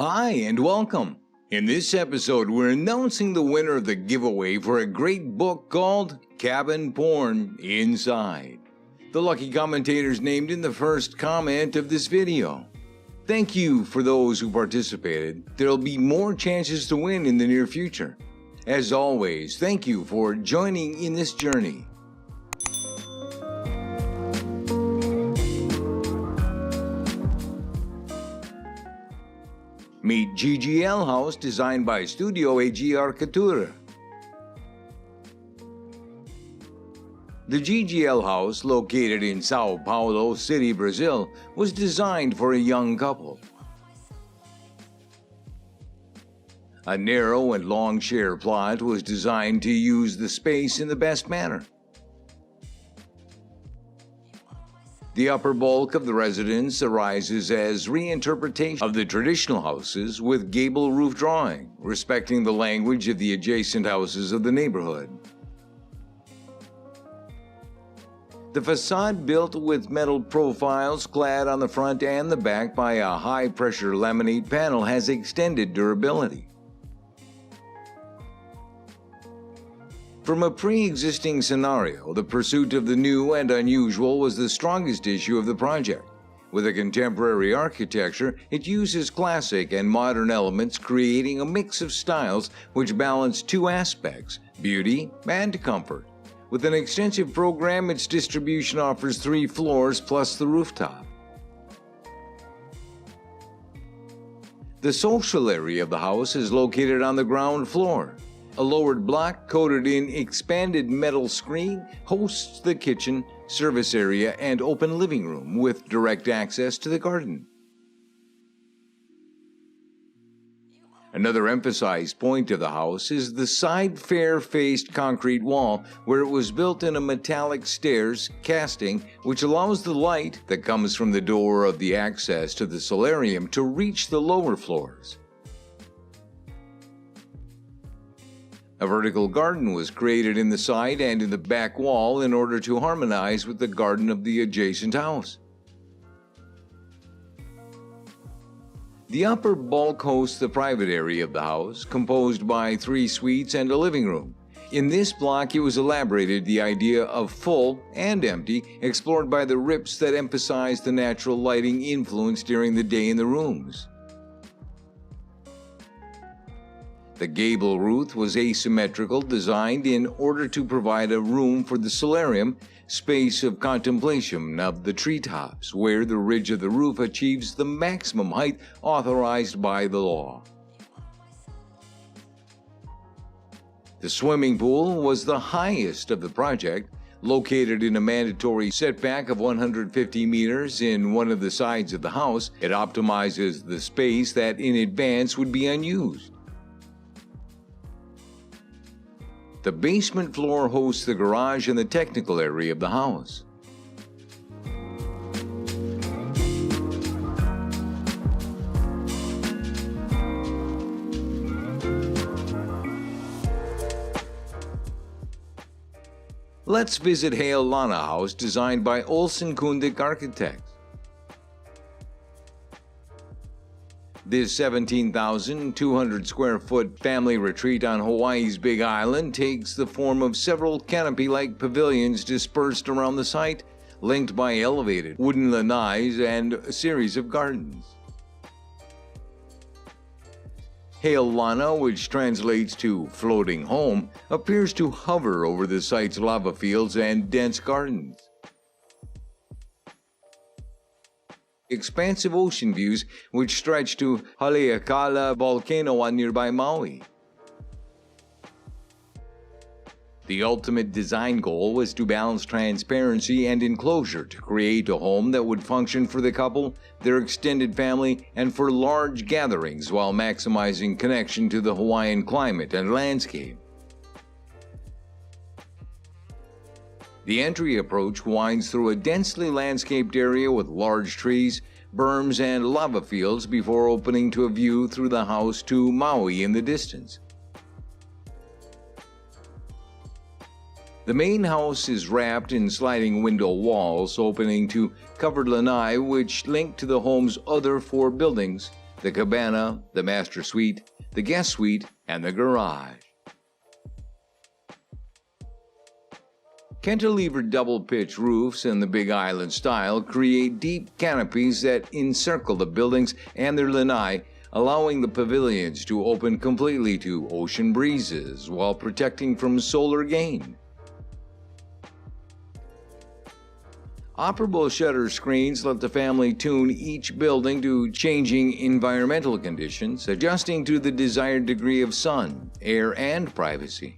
Hi and welcome. In this episode, we're announcing the winner of the giveaway for a great book called Cabin Porn Inside. The lucky commentators named in the first comment of this video. Thank you for those who participated. There'll be more chances to win in the near future. As always, thank you for joining in this journey. Meet GGL House designed by Studio AG Arquitectura. The GGL House, located in Sao Paulo City, Brazil, was designed for a young couple. A narrow and long share plot was designed to use the space in the best manner. The upper bulk of the residence arises as reinterpretation of the traditional houses with gable roof drawing, respecting the language of the adjacent houses of the neighborhood. The facade, built with metal profiles clad on the front and the back by a high-pressure laminate panel, has extended durability. From a pre-existing scenario, the pursuit of the new and unusual was the strongest issue of the project. With a contemporary architecture, it uses classic and modern elements, creating a mix of styles which balance two aspects, beauty and comfort. With an extensive program, its distribution offers 3 floors plus the rooftop. The social area of the house is located on the ground floor. A lowered block coated in expanded metal screen hosts the kitchen, service area, and open living room with direct access to the garden. Another emphasized point of the house is the side fair-faced concrete wall, where it was built in a metallic stairs casting which allows the light that comes from the door of the access to the solarium to reach the lower floors. A vertical garden was created in the side and in the back wall in order to harmonize with the garden of the adjacent house. The upper bulk hosts the private area of the house, composed by 3 suites and a living room. In this block, it was elaborated the idea of full and empty, explored by the rips that emphasize the natural lighting influence during the day in the rooms. The gable roof was asymmetrical, designed in order to provide a room for the solarium, space of contemplation of the treetops, where the ridge of the roof achieves the maximum height authorized by the law. The swimming pool was the highest of the project, located in a mandatory setback of 150 meters in one of the sides of the house. It optimizes the space that in advance would be unused. The basement floor hosts the garage and the technical area of the house. Let's visit Hale Lana House, designed by Olsen Kundik Architects. This 17,200 square foot family retreat on Hawaii's Big Island takes the form of several canopy-like pavilions dispersed around the site, linked by elevated wooden lanais and a series of gardens. Hale Lana, which translates to floating home, appears to hover over the site's lava fields and dense gardens. Expansive ocean views which stretch to Haleakala volcano on nearby Maui. The ultimate design goal was to balance transparency and enclosure to create a home that would function for the couple, their extended family, and for large gatherings while maximizing connection to the Hawaiian climate and landscape. The entry approach winds through a densely landscaped area with large trees, berms, and lava fields before opening to a view through the house to Maui in the distance. The main house is wrapped in sliding window walls opening to covered lanai which link to the home's other 4 buildings, the cabana, the master suite, the guest suite, and the garage. Cantilevered double-pitch roofs in the Big Island style create deep canopies that encircle the buildings and their lanai, allowing the pavilions to open completely to ocean breezes while protecting from solar gain. Operable shutter screens let the family tune each building to changing environmental conditions, adjusting to the desired degree of sun, air, and privacy.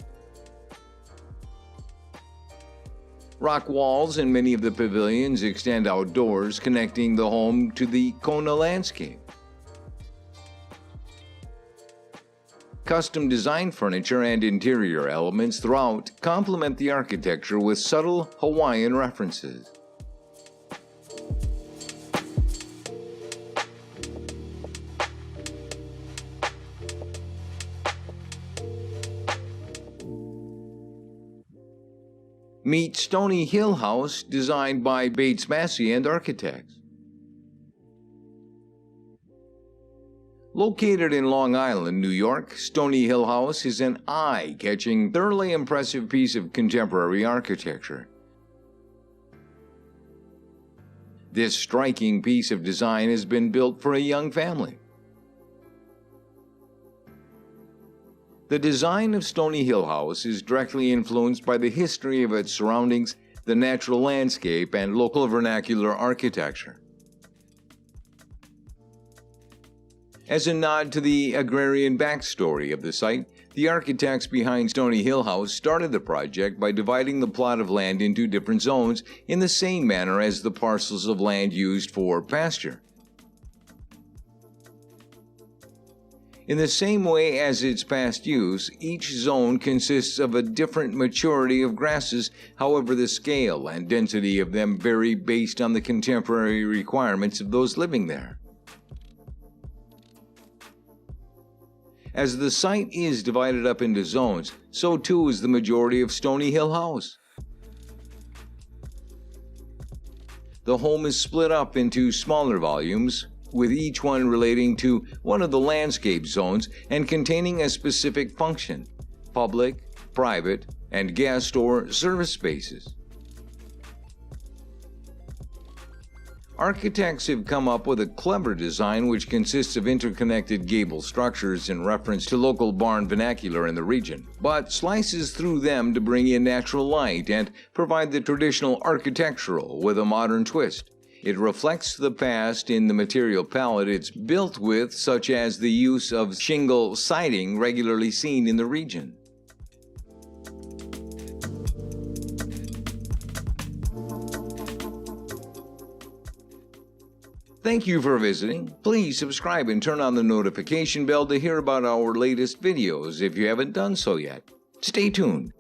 Rock walls in many of the pavilions extend outdoors, connecting the home to the Kona landscape. Custom designed furniture and interior elements throughout complement the architecture with subtle Hawaiian references. Meet Stony Hill House, designed by Bates Massey and Architects. Located in Long Island, New York, Stony Hill House is an eye-catching, thoroughly impressive piece of contemporary architecture. This striking piece of design has been built for a young family. The design of Stony Hill House is directly influenced by the history of its surroundings, the natural landscape, and local vernacular architecture. As a nod to the agrarian backstory of the site, the architects behind Stony Hill House started the project by dividing the plot of land into different zones in the same manner as the parcels of land used for pasture. In the same way as its past use, each zone consists of a different maturity of grasses, however the scale and density of them vary based on the contemporary requirements of those living there. As the site is divided up into zones, so too is the majority of Stony Hill House. The home is split up into smaller volumes, with each one relating to one of the landscape zones and containing a specific function: public, private, and guest or service spaces. Architects have come up with a clever design which consists of interconnected gable structures in reference to local barn vernacular in the region, but slices through them to bring in natural light and provide the traditional architectural with a modern twist. It reflects the past in the material palette it's built with, such as the use of shingle siding regularly seen in the region. Thank you for visiting. Please subscribe and turn on the notification bell to hear about our latest videos if you haven't done so yet. Stay tuned.